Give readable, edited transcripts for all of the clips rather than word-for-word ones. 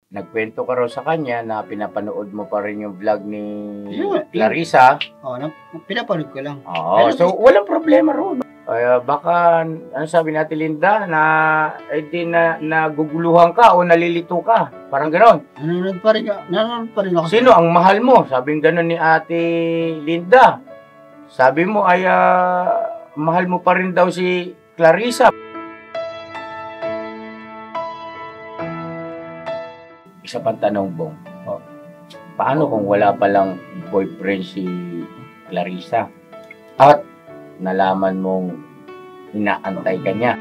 nagkwento ka raw sa kanya na pinapanood mo pa rin yung vlog ni Clarissa. Oo, pinapanood ko lang. Oo, so walang problema ron. Kaya baka, ano sabi natin Linda, na naguguluhan ka o nalilito ka. Parang ganon. Nanonood pa rin ako. Sino ang mahal mo? Sabing ganon ni Ate Linda. Sabi mo ay mahal mo pa rin daw si Clarissa. Isa pang tanong, Bong. Paano kung wala palang boyfriend si Clarissa? At nalaman mong inaantay ka niya.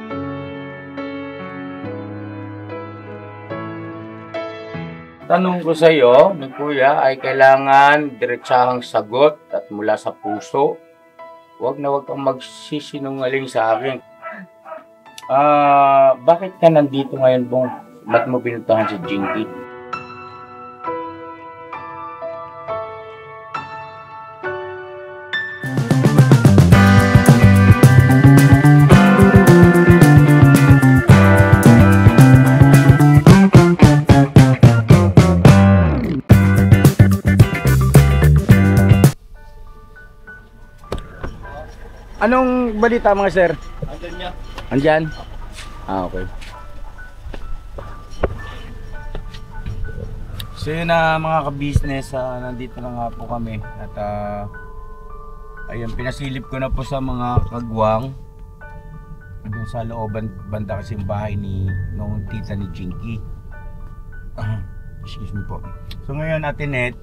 Tanong ko sa iyo, ni Kuya, ay kailangan diretsahang sagot at mula sa puso. Huwag kang magsisinungaling sa akin. Bakit ka nandito ngayon, Bong? Ba't mo pinuntahan si Jinky? Anong balita mga sir? Andyan niya. Andyan? Okay. So yun na mga ka-business, nandito na nga po kami. At ayun, pinasilip ko na po sa mga kagwang. Doon sa looban banda kasi yung bahay nung tita ni Jinky. Excuse me po. So ngayon Ate Net,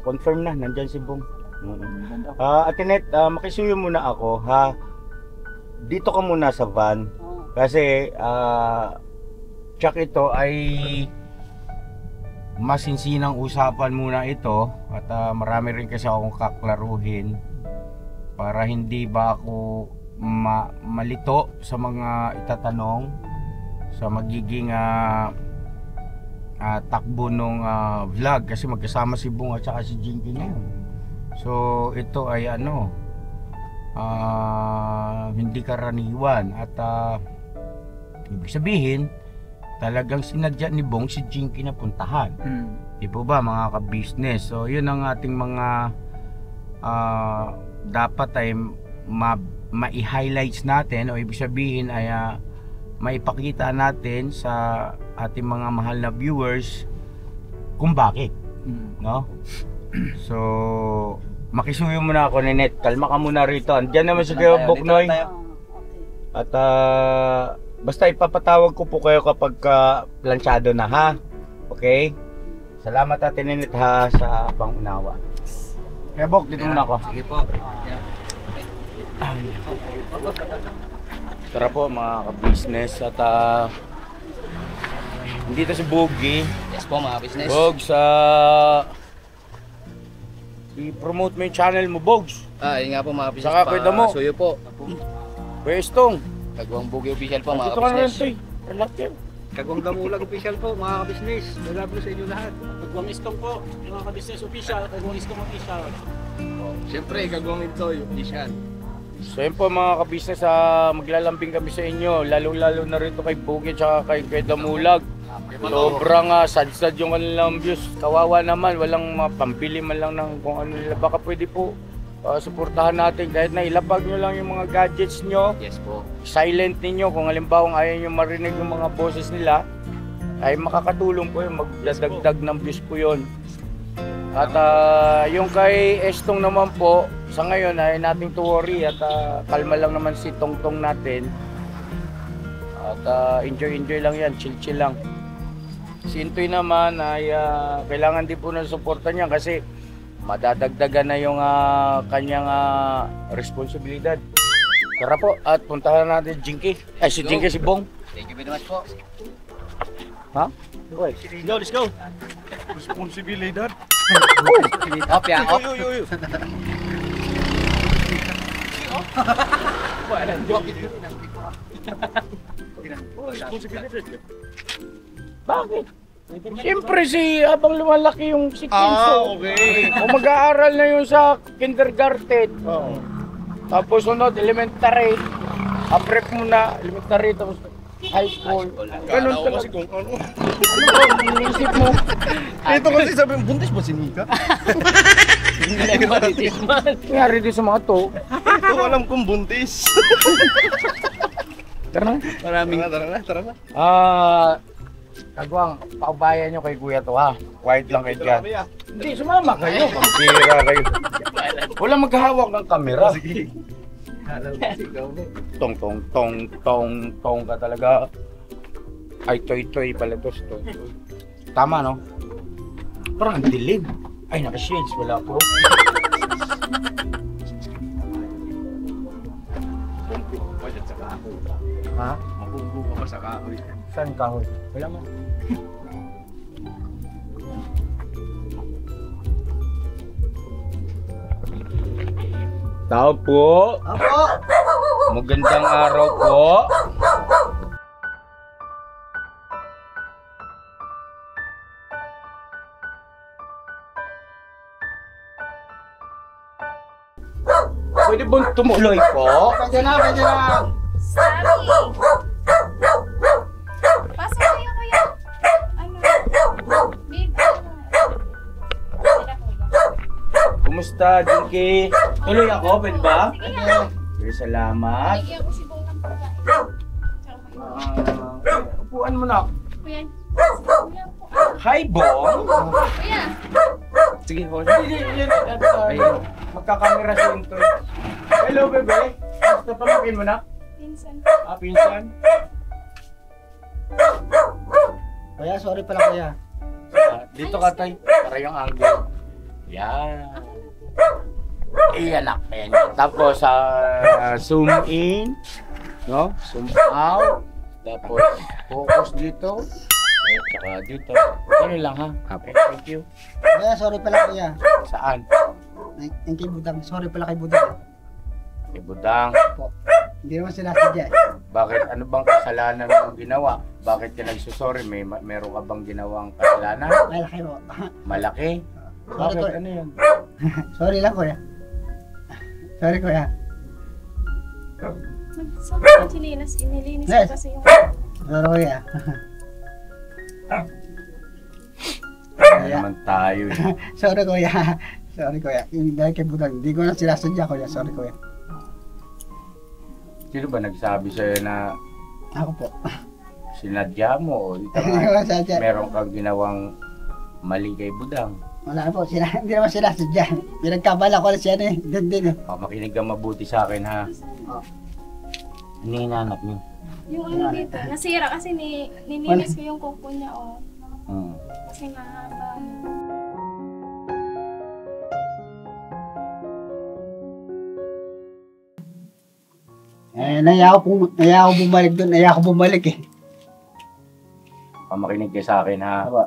confirm na, nandyan si Bong. Ate Net, makisuyo muna ako ha. Dito ka muna sa van. Kasi check ito ay masinsinang usapan muna ito. At marami rin kasi akong kaklaruhin para hindi ba ako malito sa mga itatanong sa magiging takbo ng vlog. Kasi magkasama si Bong at saka si Jinky ngayon. So ito ay hindi karaniwan at ibig sabihin talagang sinadya ni Bong si Jinky na puntahan. Di po ba mga ka-business? So yun ang ating mga dapat ay mai-highlights natin o ibig sabihin ay maipakita natin sa ating mga mahal na viewers kung bakit, no? So makisuyo muna ako ni Net. Kalma ka muna rito. Andiyan naman si Kuya Boknoy. At basta ipapatawag ko po kayo kapag planchado na ha. Okay? Salamat Ate Net ha sa pangunawa. Kuya Bok, dito muna ako. Sige po. Tara po mga ka-business at dito si Bogie. Yes po mga business. Bogs, i-promote mo yung channel mo, Bogs. Yun nga po mga business. Saka kwenta mo. Suyo po. Pwestong. Kagwang Bugi official po mga Dito ka na rin, business. Toy. Relax yan. Kagwang Damulag official po mga ka-business. Love sa inyo lahat. Kagwang Istong po, yung mga ka-business official, Kagwang Istong official. Siyempre, Kagwang Itoy official. So yun po mga ka-business, maglalambing kami sa inyo. Lalo-lalo na rito kay Bogie at kay Damulag. Sobrang sad-sad yung kanilang views. Kawawa naman, walang pambili man lang ng kung ano nila. Baka pwede po suportahan natin kahit na ilapag nyo lang yung mga gadgets nyo. Yes po. Silent ninyo kung halimbawa ayaw nyo marinig yung mga boses nila, ay makakatulong po yun, magdadagdag ng views po yun. At yung kay Estong naman po, sa ngayon ay nothing to worry at kalma lang naman si Tongtong natin. At enjoy lang yan, chill lang. Si Intoy naman ay kailangan din po ng suporta niya kasi madadagdagan na yung kanyang responsibilidad. Tara po at puntahan natin Jinky. Ay si Jinky, si Bong. Thank you very much po. Ha? Let's go! Responsibilidad? Opya, op. Bakit? Siyempre habang lumalaki yung si Kinso. Okay. Kung mag-aaral na yun sa kindergarten. Tapos sunod, elementary. Prep muna, elementary. Tapos High school. Ganun Kala ko talaga. kasi kung ano. Ano ba ang iniisip mo? Ito kasi sabi mo, buntis ba si Nika? Hindi na yung maritis man. Nangyari din sa mga to. Ito alam kong buntis. Tara na. Maraming Tara na. Kagwang, paubayan nyo kay Kuya to ha. Quiet lang kayo dyan. Grabe ah. Hindi, sumama kayo. Pampira kayo. Walang maghahawak ng kamera. Sige. Tong tong tong tong tong ka talaga. Ay, toy pala to. Toy. Tama, no? Parang ang dilim. Ay, naka-shades. Wala po. Pwede sa kahoy. Ha? Mabubuo ka pa sa kahoy. Saan kahoy? Wala mo. Tao po. Apo! Magandang araw po. Pwede bang tumuloy po? Pwede na, pwede na! Sorry. Pasok kayo, kuya. Ano? Babe, ano? Sila, kuya. Kumusta, Jinky? Tuloy ako, pwede ba? Sige nga. Sige, salamat. Bigyan ko si Bong ng pagkain. Tsaka kayo. Upuan mo na. Kuya. Kuya po. Hi, Bong. Kuya. Sige, hold. Ayun. Magkakamera si Intoy. Hello, bebe. Basta pamakin mo na. Pinsan. Pinsan. Kuya, sorry pala kuya. Dito ka, Tay. Para yung angle. Yan. Iyanak. Ayan. Tapos, zoom in. No? Zoom out. Tapos, focus dito. Okay, tsaka dito. Ganun lang, ha? Okay, thank you. Kuya, sorry pala kuya. Saan? Yung kay Budang, sorry pala kay Budang. Kay Budang. Po. Hindi naman sinasadya eh. Bakit? Ano bang kasalanan mong ginawa? Bakit ka nagsusorry? Meron ka bang ginawang kasalanan? Malaki po. Malaki? Sorry, Bakit? kuya. Ano yun? Sorry lang kuya. Sorry kuya. Sabi ko, chinilas. Inilinis ko Yes. kasi yung... Sorry kuya. Ano naman tayo eh. Sorry kuya. Sorry kuya. Yung dahil kay Budang, hindi ko na sinasadya kuya. Sorry kuya. Sino ba nagsabi sa'yo na Ako po. sinadya mo? O ito Hindi ko nga, na sinasadya. meron kang ginawang mali kay Budang? Wala po. Hindi naman sinasadya. Pinagkabala ko na siya na eh. Doon din eh. Makinig ka mabuti sa akin, ha? Ano yung hinahanap niyo? Yung ano dito. Nasira kasi ninilis ko yung kuko niya, oh. Kasi mahaba. Naya ako bumalik doon. Naya ako bumalik eh. Makinig ka sa akin, ha? Aba.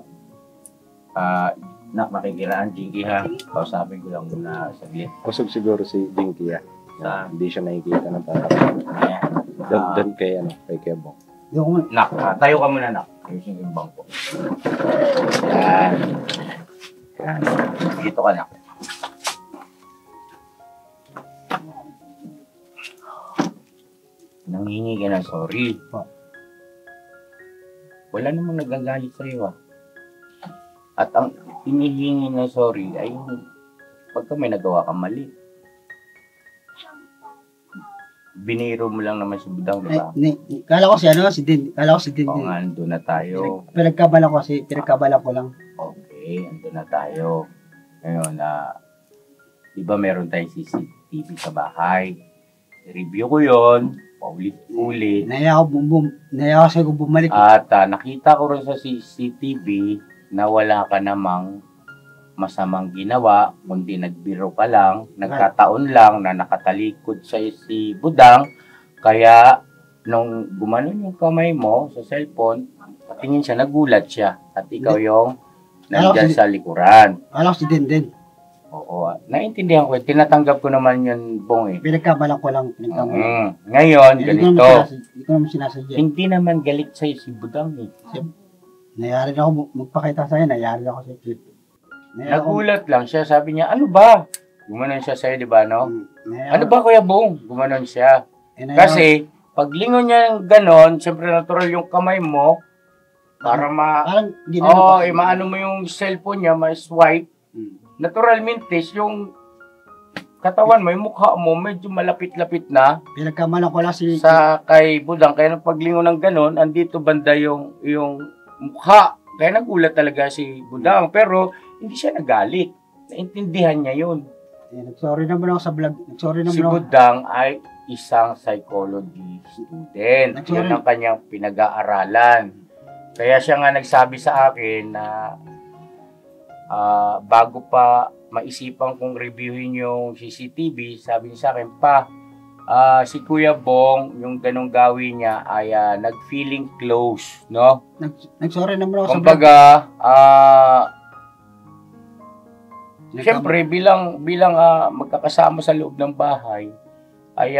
Makikiraan, Jinky, ha? Kausapin ko lang muna saglit. Kusog siguro si Dinky ah. Hindi siya nakikita ng parang. Ayan. Doon kay kay Kebong. Yung Nak, tayo ka muna, Nak. Ayusin ko yung bangko. Yan. Yan. Dito ka, Nak. Nanghingi ka ng sorry. Wala namang nagagalit sa'yo, ah. At ang hinihingi ng sorry ay pagka may nagawa kang mali. Biniro mo lang naman si Budang, di ba? kala ko si ano, si Din. Kala ko si Din. Oo nga, andun na tayo. Pinagkabala ko lang. Okay, andun na tayo. Ngayon, di ba meron tayong CCTV sa bahay? Review ko yon, paulit-ulit. Naya ako sa bumalik. At nakita ko rin sa CCTV na wala ka namang masamang ginawa, kundi nagbiro ka lang, nagkataon lang na nakatalikod sa si Budang, kaya nung gumanon yung kamay mo sa cellphone, tingin siya, nagulat siya, at ikaw yung nandyan sa likuran. Kala ko si Din. Oo, naiintindihan ko, tinatanggap ko naman yun, Bong, eh. Pinagkabala ko lang. Ngayon, ganito, Hindi ko naman sinasadya. hindi naman galit sa'yo si Budang, eh. Nayari na ako magpakita sa'yo. Nayari na ako sa clip. Nagulat lang siya, sabi niya, ano ba? Gumanon siya sa'yo, di ba, no? Ano ba, Kuya Bong? Gumanon siya. Kasi, paglingon niya ng ganon, siyempre natural yung kamay mo, para Parang ginano pa. maano mo yung cellphone niya, ma-swipe. Natural mintis, yung katawan mo, yung mukha mo, medyo malapit-lapit na Pinagkamalan ko lang si... sa kay Budang. Kaya nang paglingon ng ganon, andito banda yung mukha. Kaya nagulat talaga si Budang. Pero hindi siya nagalit. Naintindihan niya yun. Nag-sorry naman ako sa vlog. Nag-sorry naman Si ako. Budang ay isang psychology student. Nag-sorry. Yun ang kanyang pinag-aaralan. Kaya siya nga nagsabi sa akin na bago pa maisipan kong reviewin yung CCTV, sabi niya sa akin, pa, si Kuya Bong, yung ganong gawin niya ay nag-feeling close, no? Nag-sorry naman ako sa vlog. Kumbaga, siyempre, bilang magkakasama sa loob ng bahay, ay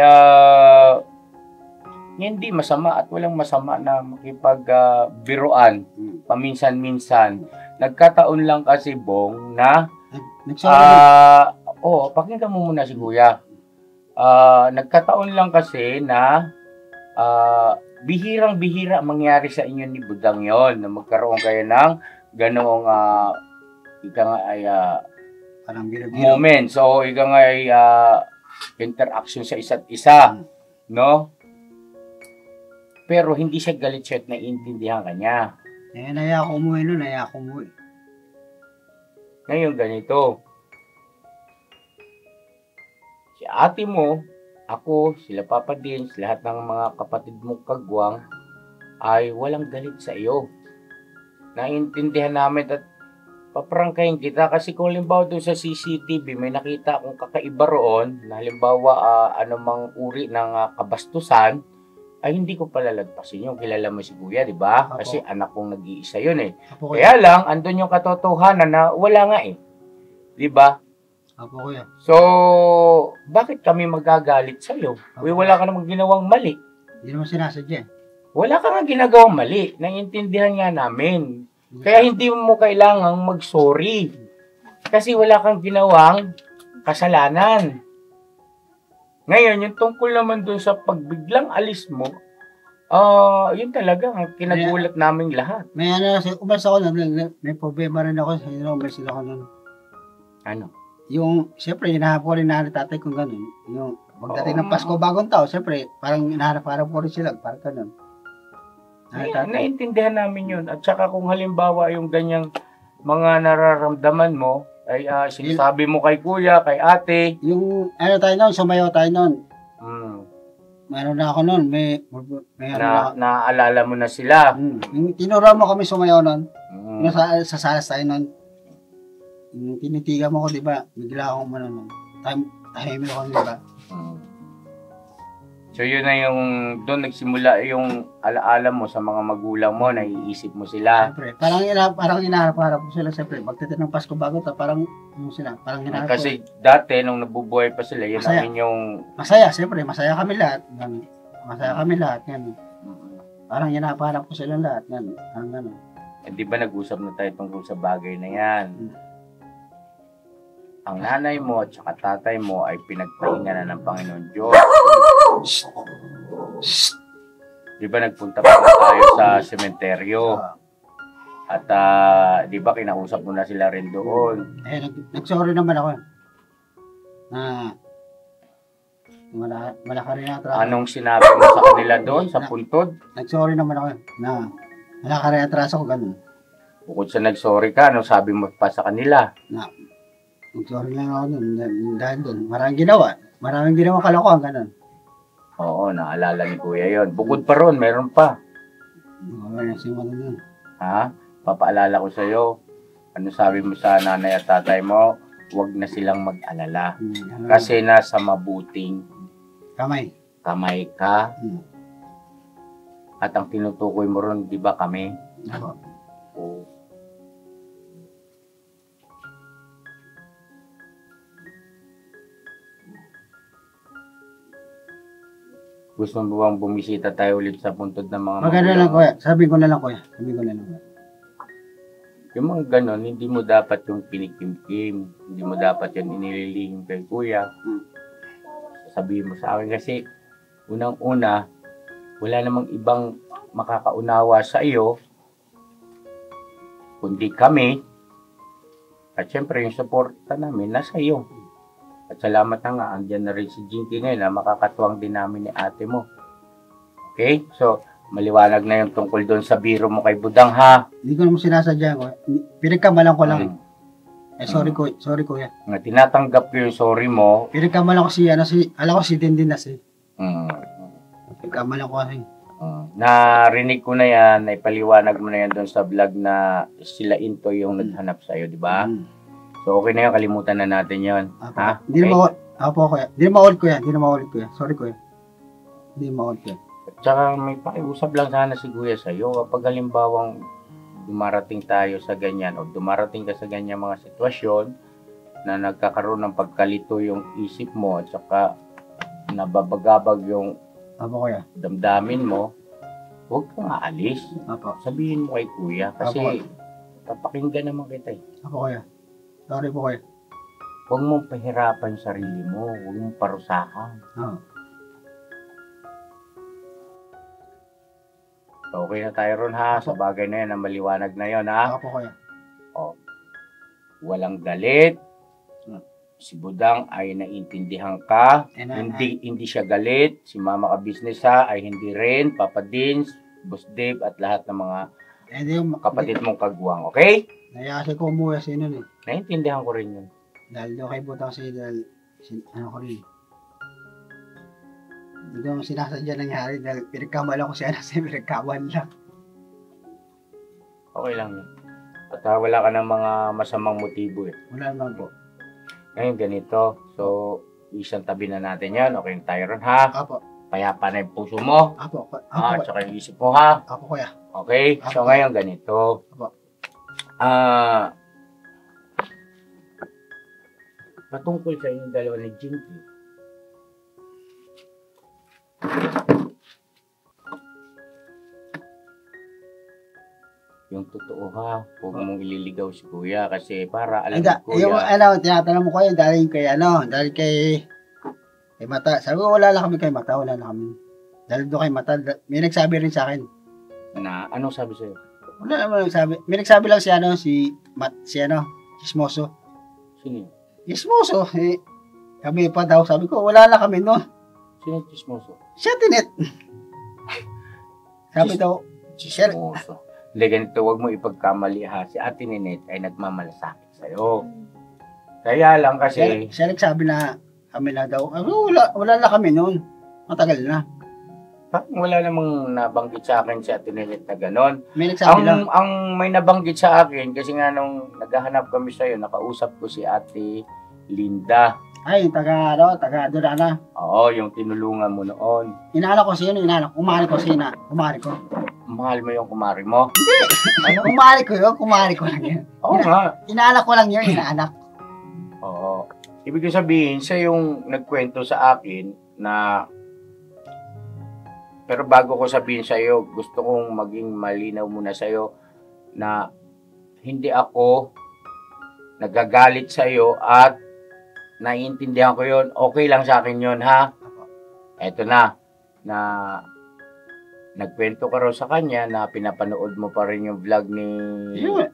hindi masama at walang masama na makipagbiruan paminsan-minsan. Nagkataon lang kasi, Bong, na Nag-sorry naman. pakinggan mo muna si Kuya. Nagkataon lang kasi na bihirang-bihira mangyari sa inyo ni Budang yon na magkaroon kayo ng ganoong ika nga ay Parang biro-biro. moment. So, ika nga ay interaction sa isa't isa. No? Pero hindi siya galit siya at naiintindihan ka niya. Naya ako umuwi nun, naya ako umuwi. Ngayon ganito. Si ate mo, ako, sila Papa Dins, lahat ng mga kapatid mong kagwang ay walang galit sa iyo. Naiintindihan namin at paprangkahin kita kasi kung halimbawa doon sa CCTV may nakita akong kakaiba roon na halimbawa anumang uri ng kabastusan ay hindi ko palalagpasin yung kilala mo si Kuya, di ba? Apo. Kasi anak kong nag-iisa yun eh. Apo kuya. Kaya lang, andun yung katotohanan na wala nga eh. Di ba? Apo kuya. So, bakit kami magagalit sa'yo? Uy, wala ka namang ginawang mali. Hindi naman sinasadya. Wala ka nga ginagawang mali. Naiintindihan nga namin. Kaya hindi mo kailangang mag-sorry. Kasi wala kang ginawang kasalanan. Ngayon, yung tungkol naman dun sa pagbiglang alis mo, yun talaga ang kinagulat naming lahat. May umalis ako nun, may problema rin ako, umalis ako nun. Ano? Yung, siyempre, hinahanap ko rin na tatay kong ganun. Yung, pagdating ng Oo. Pasko, bagong tao, siyempre, parang hinahanap ko rin sila, parang ganun. Naintindihan namin yun. At saka kung halimbawa yung ganyang mga nararamdaman mo, ay sinasabi mo kay kuya, kay ate. Yung, tayo nun, sumayaw tayo nun. Hmm, Meron na ako nun, may ano na ako. naaalala mo na sila. Yung tinuro mo kami sumayaw nun, Hmm. yung sa salas tayo nun, yung tinitigan mo ko, di ba? Bigla akong nun. Tahimik ako, di ba? Hmm. So yun na yung doon nagsimula yung alaala mo sa mga magulang mo, naiisip mo sila. Siyempre, parang hinaharap-harap ko sila, siyempre. Pagdating ng Pasko bago ta, parang, ano sila, parang hinaharap ko. Kasi dati nung nabubuhay pa sila, yun Masaya. ang inyong Masaya, siyempre, masaya kami lahat. Ganun. Masaya kami lahat, ganun. Parang hinaharap ko sila lahat, ganun. Parang ganun. di ba nag-usap na tayo tungkol sa bagay na yan? Ang nanay mo at saka tatay mo ay pinagpahinga na ng Panginoon Diyos. Di ba nagpunta pa na tayo sa sementeryo? At di ba kinausap mo na sila rin doon? Nag-sorry naman ako. Na, wala ka rin atraso. Anong sinabi mo sa kanila doon, sa puntod? Nag-sorry naman ako. Na, wala ka rin atraso ko, ganun. Bukod sa nag-sorry ka, anong sabi mo pa sa kanila? Nag-sorry lang ako nun. Dahil doon, maraming ginawa kalokohan, ganun. Oo, naalala ni Kuya yon. Bukod pa ron, meron pa. Wala na simula nun. Ha? Papaalala ko sa'yo. Ano sabi mo sa nanay at tatay mo? Huwag na silang mag-alala. Kasi nasa mabuting Kamay. kamay ka. Hmm. At ang tinutukoy mo ron, di ba kami? Ako. Oo. Gusto mo bang bumisita tayo ulit sa puntod ng mga Maganda magulang lang, mo? kuya. Sabi ko na lang, kuya. Yung mga ganon, hindi mo dapat yung pinikimkim. Hindi mo dapat yung inililihim kay kuya. Sabihin mo sa akin kasi, unang-una, wala namang ibang makakaunawa sa iyo kundi kami. At syempre, yung suporta namin nasa iyo. At salamat na nga, andyan na rin si Jinky ngayon na makakatuwang din namin ni ate mo. Okay? So, maliwanag na yung tungkol doon sa biro mo kay Budang, ha? Hindi ko naman sinasadya ko. Pinagkamalan ko lang. Sorry kuya. Nga tinatanggap ko yung sorry mo. Pinagkamalan ko alam ko si Dindinas eh. Mm. Pinagkamalan ko kasi. Narinig ko na yan, naipaliwanag mo na yan doon sa vlog na sila Into yung naghanap sa'yo, di ba? So, okay na yun, kalimutan na natin yun. Ha? Hindi na maulit kuya. Sorry kuya. Hindi na maulit kuya. At saka may pakiusap lang sana si Kuya sa'yo kapag halimbawang dumarating tayo sa ganyan o dumarating ka sa ganyan mga sitwasyon na nagkakaroon ng pagkalito yung isip mo at saka nababagabag yung Apo kuya. damdamin mo, huwag kang aalis. Apo. Sabihin mo kay Kuya kasi papakinggan naman kita eh. Apo kuya. Sorry po kuya. Huwag mong pahirapan yung sarili mo, huwag mong parusahan. Okay na tayo ron ha, sa bagay na yan, ang maliwanag na yon ha. Apo kuya. Walang galit. Si Budang ay naintindihan ka. And, Hindi siya galit. Si Mama Ka Business ha ay hindi rin. Papa Dins, Boss Dave at lahat ng mga kapatid mong kagwang. Okay? Nayasi ko umuwi sa inyo eh. Naintindihan ko rin yun. Dahil daw kay Butang ano ko rin. Hindi ko naman sinasadya nangyari dahil pinagkamalan ko pinagkamalan lang. Okay lang yun. At wala ka ng mga masamang motibo eh. Wala naman po. Ngayon ganito. So, isang tabi na natin yan. Okay na tayo ron ha. Apo. Payapa na yung puso mo. Apo. At saka yung isip mo ha. Apo kuya. Okay? So, ngayon ganito. Apo. Patungkol sa inyong dalawa ni Jinky. Yung totoo ha, huwag mong ililigaw si Kuya kasi para alam ni Yung Kuya. tinatanong mo ko yun dahil kay Mata. Sabi ko wala lang kami kay Mata, wala lang kami. Dahil doon kay Mata, may nagsabi rin sa akin. Na, anong sabi sa'yo? Wala naman nagsabi. May nagsabi lang si Chismoso. Sino yun? Chismoso, kami pa daw, sabi ko, wala lang kami no. Sino yung chismoso? Siya tinet. Sabi daw, Chismoso. Hindi, ganito, huwag mo ipagkamali ha. Si Ate Ninette ay nagmamalasakit sa'yo. Kaya lang kasi... Siya nagsabi na kami na daw. Wala lang kami noon. Matagal na. Wala namang nabanggit sa akin si Ate Ninette na gano'n. May nagsabi lang. Ang may nabanggit sa akin, kasi nga nung naghahanap kami sa'yo, nakausap ko si Ate Linda. Ay, taga Durana. Oo, yung tinulungan mo noon. Inaanak ko siya, kumari ko. Mahal mo yung kumari mo? Kumari ko lang yun. Oo nga. Inaanak ko lang yun, inaanak. Oo. Ibig sabihin, siya yung nagkwento sa akin na... Pero bago ko sabihin sa'yo, gusto kong maging malinaw muna sa'yo na hindi ako nagagalit sa'yo at naiintindihan ko yun. Okay lang sa akin yun, ha? Eto na nagkwento ka raw sa kanya na pinapanood mo pa rin yung vlog ni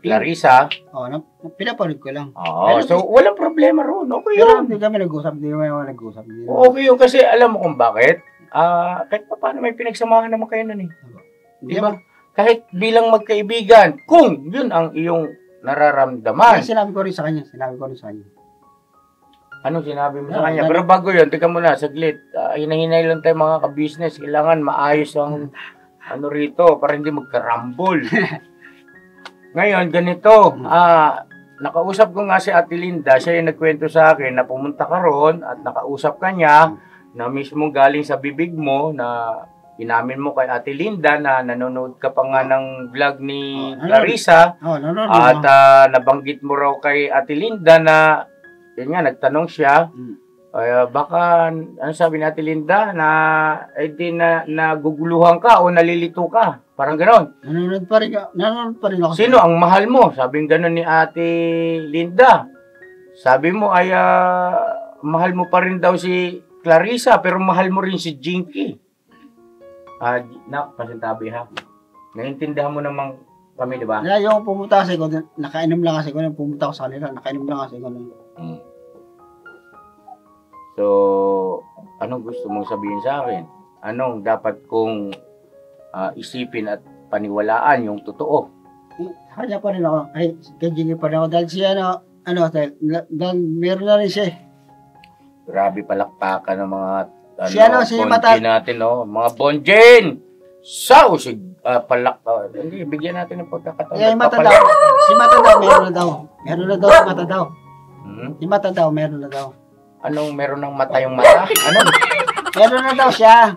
Clarissa. Oo, pinapanood ko lang. Oo, so walang problema ron. Okay Pero yun. hindi kami nag-usap. Okay yun kasi alam mo kung bakit. Kahit pa paano may pinagsamahan naman kayo nun eh. Di ba? Kahit bilang magkaibigan, kung yun ang iyong nararamdaman. Sinabi ko rin sa kanya. Anong sinabi mo sa kanya? Pero bago yun, tika muna, saglit. Hinahinay lang tayo mga ka-business. Kailangan maayos ang rito para hindi magkarambol. Ngayon, ganito. Nakausap ko nga si Ate Linda. Siya yung nagkwento sa akin na pumunta ka ron at nakausap ka niya na mismo galing sa bibig mo na inamin mo kay Ate Linda na nanonood ka pa nga ng vlog ni Clarissa. At nabanggit mo raw kay Ate Linda na yun nga, nagtanong siya, baka, ano sabi ni Ate Linda, na naguguluhan ka o nalilito ka. Parang ganon. Nanonood pa rin ako. Sino ang mahal mo? Sabi ganon ni Ate Linda. Sabi mo ay, mahal mo pa rin daw si Clarissa, pero mahal mo rin si Jinky. Pasintabi ha. Naiintindihan mo naman kami, di ba? Kaya yung pumunta kasi ko, nakainom lang kasi ko, nung pumunta ko sa kanila, nakainom lang kasi ko. Mm. So, anong gusto mong sabihin sa akin? Anong dapat kong isipin at paniwalaan yung totoo? Kanya pa rin ako, kay Jimmy pa rin ako, dahil siya dahil meron na rin siya. Grabe palakpakan ng mga Si bonjin natin, no? Mga bonjin! Sausig! Hindi, bigyan natin ng pagkakataon. Yung mata daw, si mata daw, meron na daw. Meron na daw si mata daw. Si mata daw, meron na daw. Anong meron ng mata yung mata? Ano? Meron na daw siya.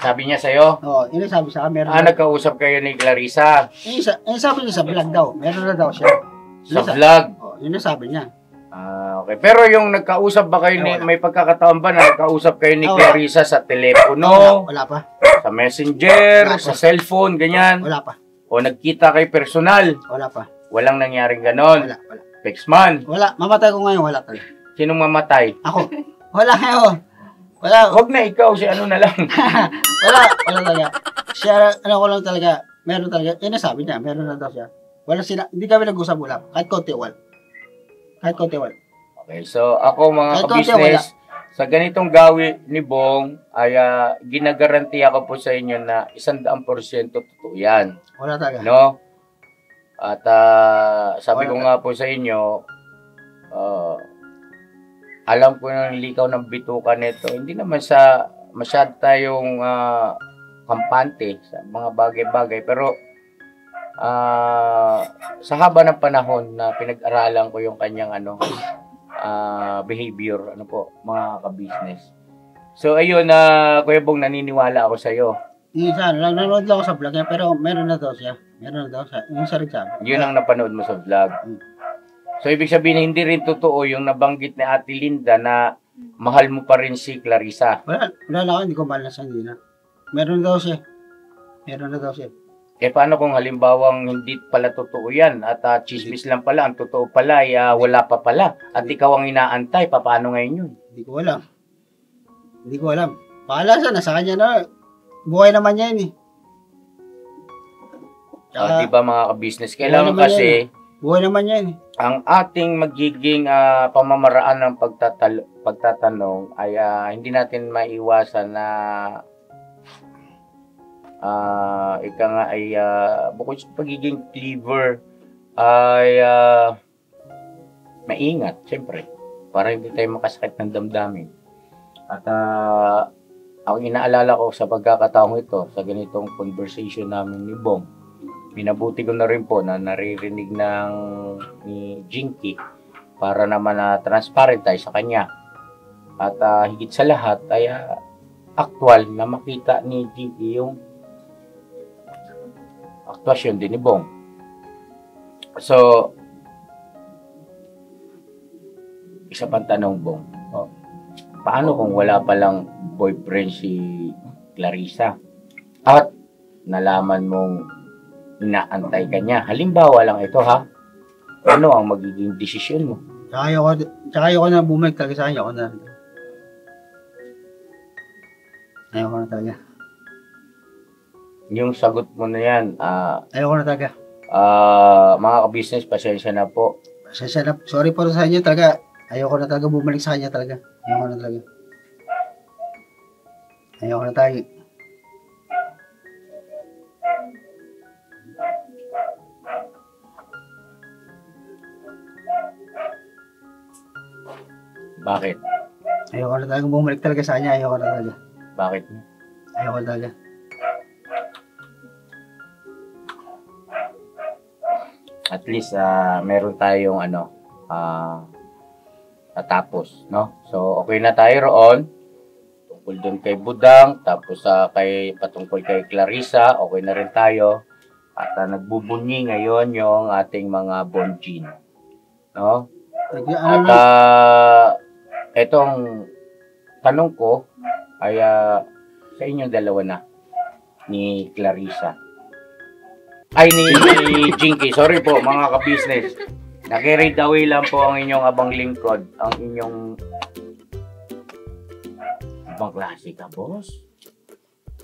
Sabi niya sa'yo? Oo, yun ang sabi sa akin, meron na. Nagkausap kayo ni Clarissa? Yung sabi niya sa vlog daw, meron na daw siya. Sa vlog? Oo, yun ang sabi niya. Okay. Pero yung nagkausap ba kayo ni, may pagkakataon ba na nagkausap kayo ni Clarissa sa telepono? Wala pa. Sa messenger? Wala pa. Sa cellphone? Ganyan? Wala pa. O nagkita kayo personal? Wala pa. Walang nangyaring ganon? Wala. Pexman? Wala. Mamatay ko ngayon, wala talaga. Sinong mamatay? Ako. Wala ngayon. Wala. Huwag na ikaw, si ano na lang. Wala talaga. Siya, ko lang talaga, meron talaga. Yun ang sabi niya, meron na daw siya. Hindi kami nag-usap wala. Kahit konti, wala. Okay, so ako mga Kahit konti, ka-business, sa ganitong gawi ni Bong, ay ginagarantiya ko po sa inyo na 100% totoo yan. Wala talaga. No? At sabi ko nga po sa inyo, alam ko ng likaw ng bituka nito. Hindi naman sa masyad tayong kampante sa mga bagay-bagay. Pero sa haba ng panahon na pinag-aralan ko yung kanyang behavior, mga ka-business. So ayun, Kuya Bong, naniniwala ako sa iyo. Minsan, nanonood lang ako sa vlog niya, pero meron na daw siya. Yung sa rin sabi. Yun ang napanood mo sa vlog. So ibig sabihin, hindi rin totoo yung nabanggit ni Ate Linda na mahal mo pa rin si Clarissa. Wala na ako, hindi ko mahal na siya, hindi na. Meron na daw siya. Paano kung halimbawang hindi pala totoo yan at chismis lang pala, ang totoo pala ay wala pa pala at ikaw ang inaantay, paano ngayon yun? Hindi ko alam. Paala siya, nasa kanya na. Buhay naman niya yun eh. Diba mga ka-business, kailangan kasi buhay naman niya yun eh. Ang ating magiging pamamaraan ng pagtatanong ay hindi natin maiwasan na ika nga ay bukod sa pagiging clever ay maingat, siyempre, para hindi tayo makasakit ng damdamin. At ang inaalala ko sa pagkakataong ito, sa ganitong conversation namin ni Bong, minabuti ko na rin po na naririnig ni Jinky para naman na transparent tayo sa kanya. At higit sa lahat ay aktual na makita ni Jinky yung aktuasyon din ni Bong. So, isa pang tanong, Bong. Paano kung wala palang boyfriend si Clarissa at nalaman mong inaantay ka niya? Halimbawa lang ito, ha? Ano ang magiging desisyon mo? Tsaka ayoko na bumalik talaga sa kanya. Ayoko na talaga. Yung sagot mo na yan, ayoko na talaga. mga ka-business, pasensya na po. Sorry po sa inyo talaga. Ayoko na talaga bumalik sa kanya talaga. Ayoko na talaga. Bakit? Ayoko na talaga bumalik talaga sa kanya. Ayoko na talaga. Bakit? Ayoko na talaga. At least meron tayong natapos, no? So okay na tayo roon. Tungkol doon kay Budang, tapos patungkol kay Clarissa, okay na rin tayo. At nagbubunyi ngayon yung ating mga bonjin, no? At etong tanong ko ay sa inyong dalawa na ni Clarissa. Ay, ni Jinky. Sorry po, mga ka-business. Naki-read away lang po ang inyong abang lingkod. Ang inyong ibang klase ka, boss.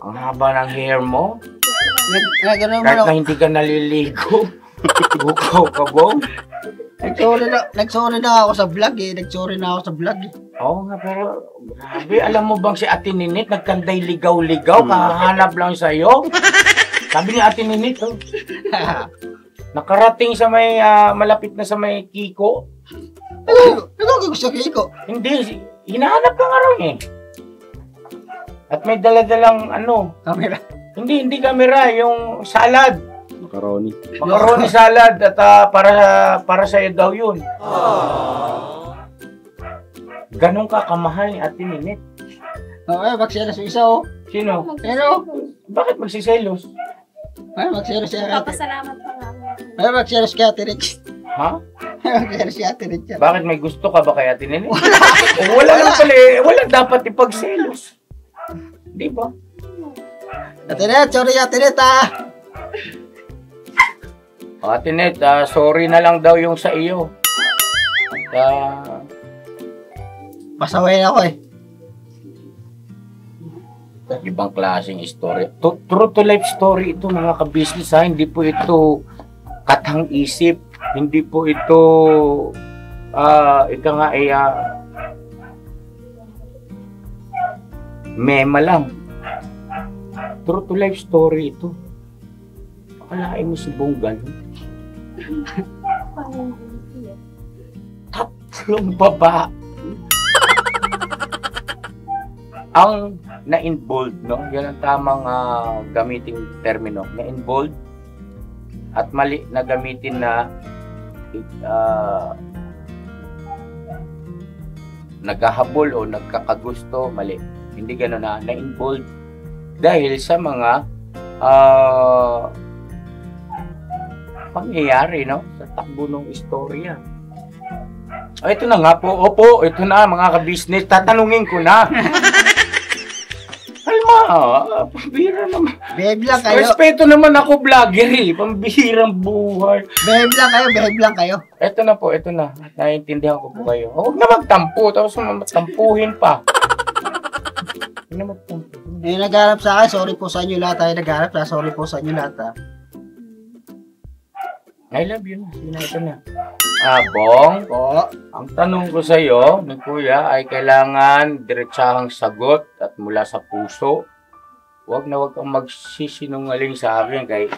Ang haba ng hair mo. Nagano Kahit mo na hindi ka naliligo. Bukaw ka, Bong. Nagsorry na ako sa vlog eh. Nagsorry na ako sa vlog eh. Oo nga, pero grabe. Alam mo bang si Ate Ninit nagkanday ligaw-ligaw, kahanap lang sa'yo? Sabi ni Ate Ninit, oh, nakarating sa may, malapit na sa may Kiko. Ano gusto ko? Hindi, hinahanap ka nga raw eh. At may daladalang ano, Camera. hindi kamera, yung salad. Macaroni. Macaroni salad at para sa'yo daw yun. Ganon ka kamahal ni Ate Ninit. Okay, magselos yung isa oh. Sino? Pero, Bakit magsiselos? ay magselos si Ate. Papasalamat pa nga. Ay magselos kay Ate Rich. Ha? Magselos si Ate Rich. Bakit may gusto ka ba kay Ate Ninit? Wala lang pala eh. Wala dapat ipagselos. Di ba? Ate Rich, sorry Ate Rich ah. Ate Net, sorry na lang daw yung sa iyo. At, Pasaway ako eh. ibang klaseng story. True to life story ito mga ka-business ha. Hindi po ito katang isip. Hindi po ito ika nga ay mema lang. True to life story ito. Akalain mo si Bonggan. Tatlong baba ang na-involved, no? Yan ang tamang gamiting termino. Na-involved at mali na gamitin na naghahabol o nagkakagusto, mali. Hindi gano'n na. Na-involved dahil sa mga pangyayari, no? Sa takbo ng istorya. Ito na nga po. Opo, ito na mga ka-business. Tatanungin ko na. Alma, pambihira naman. Behave lang kayo. Respeto naman ako vlogger eh. Pambihirang buhay. Behave lang kayo. Ito na po, ito na. Naiintindihan ko po kayo. Huwag na magtampo. Tapos matampuhin pa. Huwag na magtampo. Yung nagharap sa akin, sorry po sa inyo lahat. Tayo nagharap sa sorry po sa inyo lahat ha. I love you na. Sino ito na? Bong, Po. ang tanong ko sa iyo, ni Kuya, ay kailangan diretsahang sagot at mula sa puso. Huwag kang magsisinungaling sa akin kay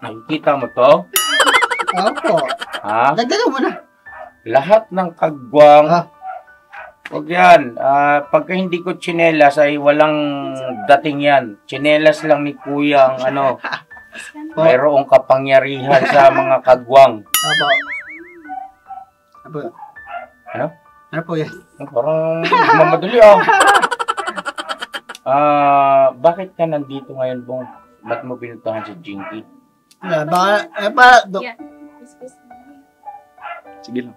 nakikita mo to? Opo. Ha? Dagdagan mo na. Lahat ng kagwang, Ah. huwag yan. Pagka hindi ko tsinelas ay walang dating yan. Tsinelas lang ni Kuya ang ano, mayroong kapangyarihan sa mga kagwang. Opo. Opo. Ano? Ano po yan? Parang mamadali bakit ka nandito ngayon, Bong? Ba't mo pinuntahan si Jinky? Wala, baka, Yeah. Sige lang.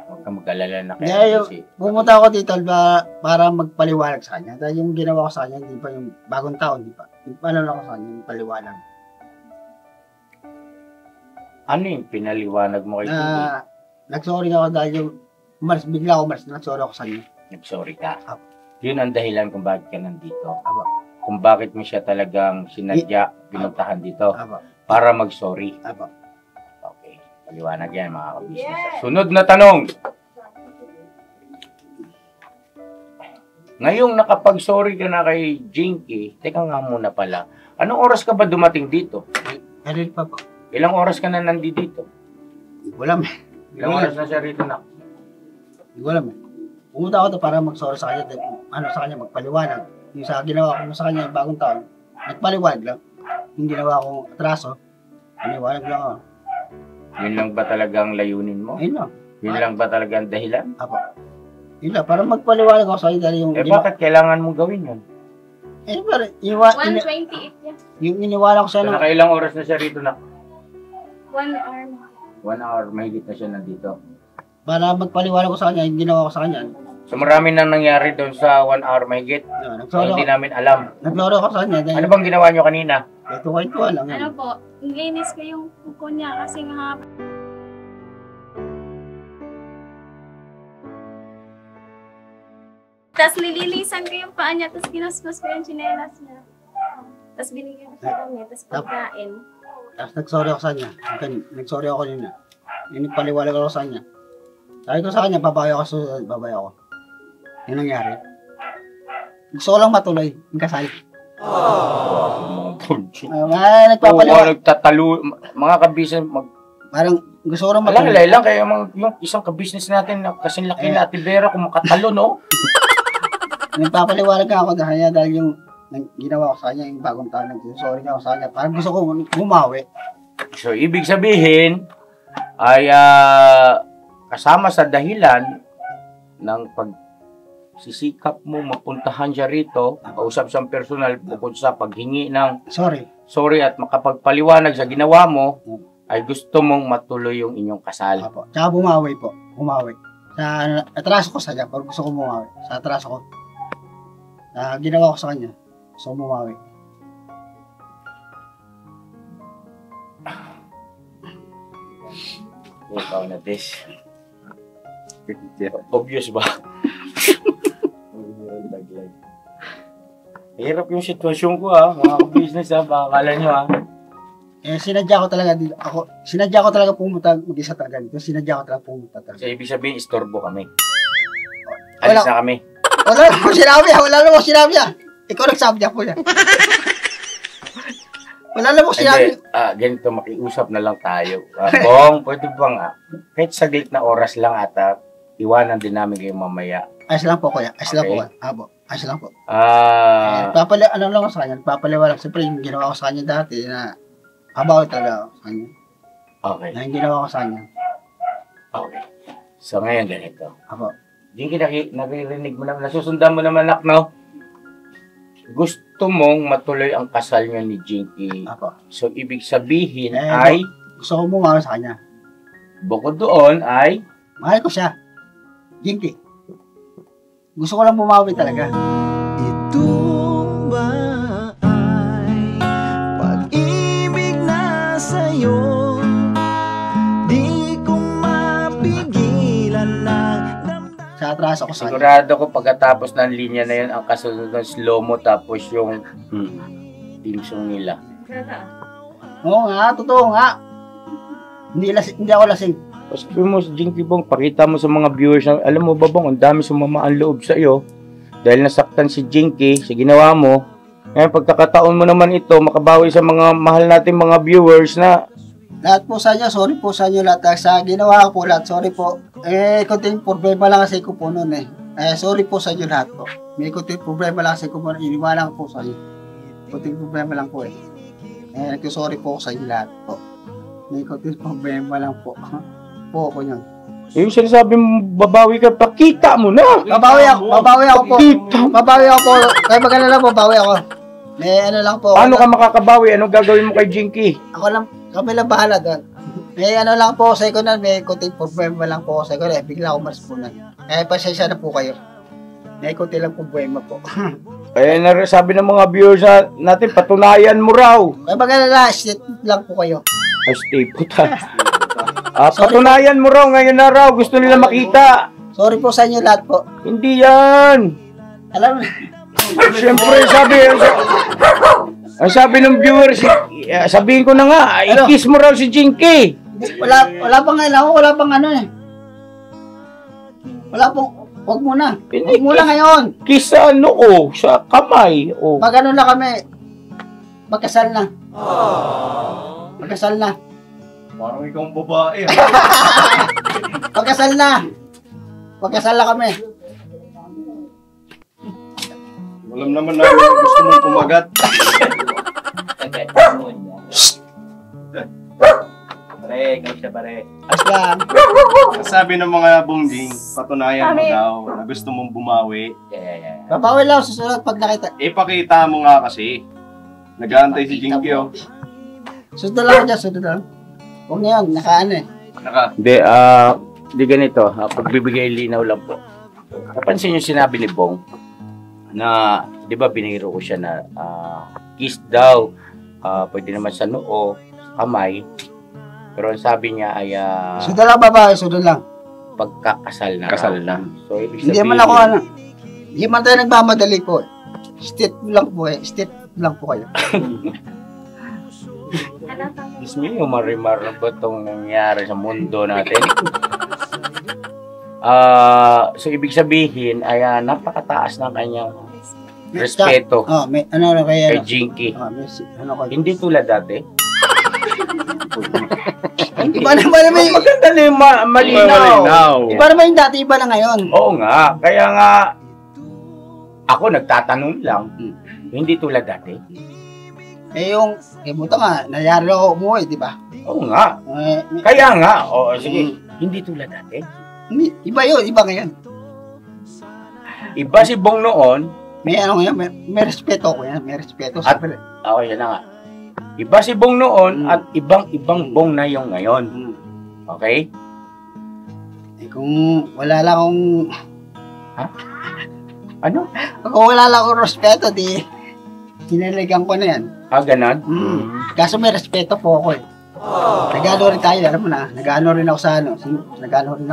Huwag ka mag-alala na Yeah, kaya yung- pumunta ako dito para magpaliwanag sa kanya. Dahil yung ginawa ko sa kanya, hindi pa yung bagong taon, di pa. Yung ano lang ako sa kanya, yung paliwanag. Ano yung pinaliwanag mo kay Jinky? Nagsorry ako dahil yung bigla ako umalis, nagsorry ako sa kanya. Nag-sorry ka. Apo. Yun ang dahilan kung bakit ka nandito. Apo. Kung bakit mo siya talagang sinadya, pinuntahan dito. Apo. Para mag-sorry. Apo. Okay. Paliwanag yan, mga kabisnes. Sunod na tanong. Ngayong nakapag-sorry ka na kay Jinky, teka nga muna pala, anong oras ka ba dumating dito? Ganun pa po. Ilang oras ka na nandito? Wala may. Ilang oras na siya rito na? Hindi ko alam eh. Pumunta ako to para mag-sorry sa kanya, dahil sa kanya, magpaliwanag. Yung sa ginawa ko sa kanya, bagong taon, nagpaliwanag lang. Yung ginawa kong atraso, paliwanag lang ako. Yun lang ba talagang layunin mo? Ayun lang. Yun lang ba talagang dahilan? Apo. Yun lang, para magpaliwanag ako sa kanya dahil yung... Bakit kailangan mong gawin yun? Para 128 yan. yung iniwala ko sa So, ano, nakailang oras na siya rito na? 1 hour. 1 hour, mahigit na siya nandito. para magpaliwanag ko sa kanya, yung ginawa ko sa kanya. So marami nang nangyari doon sa 1 hour mahigit. No, So, hindi namin alam. naglaro ako sa kanya dahil Ano bang ginawa nyo kanina? ito lang. Ano po, nilinis ko yung kuko niya kasi nga Tapos nililisan ko yung paa niya, tapos kinuskus ko yung tsinelas niya. Tapos binigyan ko siya kami, tapos pagkain. Tapos nag-sorry ako sa kanya. Nag-sorry ako yun na. Paliwalag ako sa kanya. Sabi ko sa kanya, babae ako. Yung nangyari. Gusto ko lang matuloy, yung kasal. Nagpapaliwalag. Mga kabisnes, Parang gusto ko lang alam, matuloy. lang kaya yung isang kabisnes natin na kasing laki na Ate Vera kung makatalo, no? Nagpapaliwalag ako sa kanya dahil yung ginawa ko sa kanya, yung bagong taon, nag-sorry ako sa kanya. Parang gusto ko bumawi. So, ibig sabihin, ay kasama sa dahilan ng pagsisikap mo, mapuntahan siya rito, kausap siyang personal, bukod sa paghingi ng sorry at makapagpaliwanag sa ginawa mo, ay gusto mong matuloy yung inyong kasal. Apo. Tsaka bumawi po. Bumawi. Sa atraso ko sa kanya, pero gusto ko bumawi. Sa atraso ko. Sa ginawa ko sa kanya, gusto ko bumawi. Ikaw na, Tish. Obvious ba? Hirap yung sitwasyon ko, mga business, baka akala nyo, Sinadya ko talaga pumunta mag-isa talaga dito. Sinadya ko talaga pumunta talaga. So, ibig sabihin, istorbo kami. Alis na kami. Wala naman sinabi niya. Ikaw nagsabi niya po yan. Wala naman sinabi. Ganito, makiusap na lang tayo. Bong, pwede bang, kahit saglit na oras lang at iwanan din namin kayo mamaya. Ayos lang po, kuya. Ayos lang po. Ayos lang po. Ano lang ako sa kanya. Papaliwalag. Siyempre, yung ginawa ko sa kanya dati na kabawi talaga ako sa kanya. Okay. Na yung ginawa ko sa kanya. Okay. So, ngayon ganito. Apo. Jinky, naririnig mo naman, nasusundan mo naman, anak, no? Gusto mong matuloy ang kasal niyo ni Jinky. Apo. So, ibig sabihin ay, gusto ko bumawi sa kanya. bukod doon ay, Mahal ko siya. Jinky. Gusto ko lang bumawi talaga. Ito ba ay pag-ibig na sa'yo? Di ko mapigilan na Sa atraso ko sa kanya. sigurado ko pagkatapos ng linya na yun, ang kasunod ng slow-mo tapos yung team song nila. Oo nga, totoo nga. Hindi ako lasing. Sabi mo, Jinky Bong, pakita mo sa mga viewers na, alam mo ba Bong, ang dami sumama ang loob sa iyo dahil nasaktan si Jinky sa ginawa mo. Ngayon, pagkakataon mo naman ito, makabawi sa mga mahal natin mga viewers na Lahat po sa inyo, sorry po sa inyo lahat. Sa ginawa ko po lahat, sorry po. Kunting problema lang kasi ko po noon sorry po sa inyo lahat po. May kunting problema lang kasi ko po, iniwanan ko po sa inyo. Kunting problema lang po sorry po sa inyo lahat po. May kunting problema lang po. Po ko yun. yung sinasabi mo, babawi ka, pakita mo na! Babawi ako po. Babawi ako po. Kaya maganda lang po, babawi ako. May ano lang po. Paano ka makakabawi? Anong gagawin mo kay Jinky? Kami lang bahala doon. May ano lang po sa ikunan, may kunting problema lang po sa ikunan. Bigla ako maspunan. Kaya pasensya na po kayo. May kunting lang problema po. Kaya sabi ng mga viewers natin, patunayan mo raw. Kaya maganda na, shit lang po kayo. Stay puta. Patunayan mo raw, ngayon na raw. Gusto nila makita. Sorry po sa inyo lahat po. Hindi yan. Alam mo, Siyempre, ang sabi ng viewers, sabihin ko na nga, i-kiss mo raw si Jinky. wala pang ano Wala pong, wag muna. Wag muna ngayon. Kiss sa ano sa kamay. Pag ano na kami, magkasal na. Magkasal na. Parang ikaw ang babae. Magkasal na. Magkasal na kami. Alam naman namin na gusto mong kumagat. Pare, kamusta pare? Aslan. Sabi ng mga bongjing, patunayan mo daw na gusto mong bumawi. Babawi lang susunod pag nakita. Ipakita mo nga kasi. Nag-aantay si Jinky, oh. Sunod lang dyan, sunod lang. Huwag na yun, nakaano Hindi ganito, pagbibigay linaw lang po. Napansin yung sinabi ni Bong na, di ba biniro ko siya na kiss daw, pwede naman sa noo, sa kamay, pero ang sabi niya ay sunod lang babae, sunod lang. pagkakasal na. Kasal na. So, ibig Hindi sabihin, man ako ano. Hindi man tayo nagmamadali po. Step lang po eh. Step lang po kayo. Ano tama? Diyos mo, marimar na ba itong nangyari sa mundo natin? So, ibig sabihin ay napakataas ng kanyang respeto Oh, may ano na kaya kay Jinky. may ano ko. Hindi tulad dati. Iba naman may Maganda na yung malinaw. iba naman yung dati, iba na ngayon. Oo nga. Kaya nga, ako nagtatanong lang. Hindi tulad dati. Eh yung, buta nga, nangyari ako umuwi, di ba? Oo nga. Eh, Kaya nga. Oo, sige. Hindi tulad dati. iba yun, iba ngayon. Iba si Bong noon. May ano ngayon, may respeto ko yan, may respeto. At- Siyempre. Oo, yan na nga. Iba si Bong noon at ibang Bong na yung ngayon. Okay? Eh, kung wala lang akong, Ano? kung wala lang akong respeto, di, hinaligan ko na yan. Ganon? Kaso may respeto po ako eh. Nag-ano rin tayo, alam mo na, nag-ano rin ako sa ano, Sa? nag-ano rin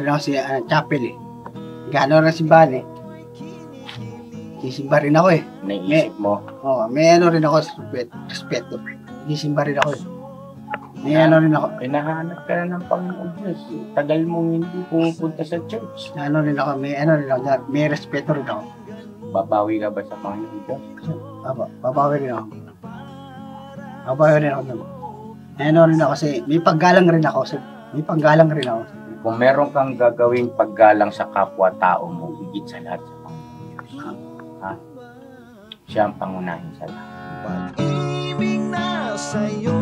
ako sa chapel eh. Nag-ano rin si Bane. Sisimba rin ako eh. Naisip mo. Oo, may ano rin ako sa respeto. Sisimba rin ako eh. May ano rin ako, Pinahanap ka na ng Panginoon Diyos. Tagal mong hindi pumupunta sa church. ano rin ako, may ano rin ako, may respeto rin ako. Babawi ka ba sa Panginoon Diyos? Babawi rin ako. Babawi rin ako. May ano rin ako kasi, may paggalang rin ako. May paggalang rin ako. Kung meron kang gagawing paggalang sa kapwa-tao mo, higit sa lahat sa Panginoon Diyos. Ha? Siya ang pangunahin sa lahat. Pag-ibig na sa'yo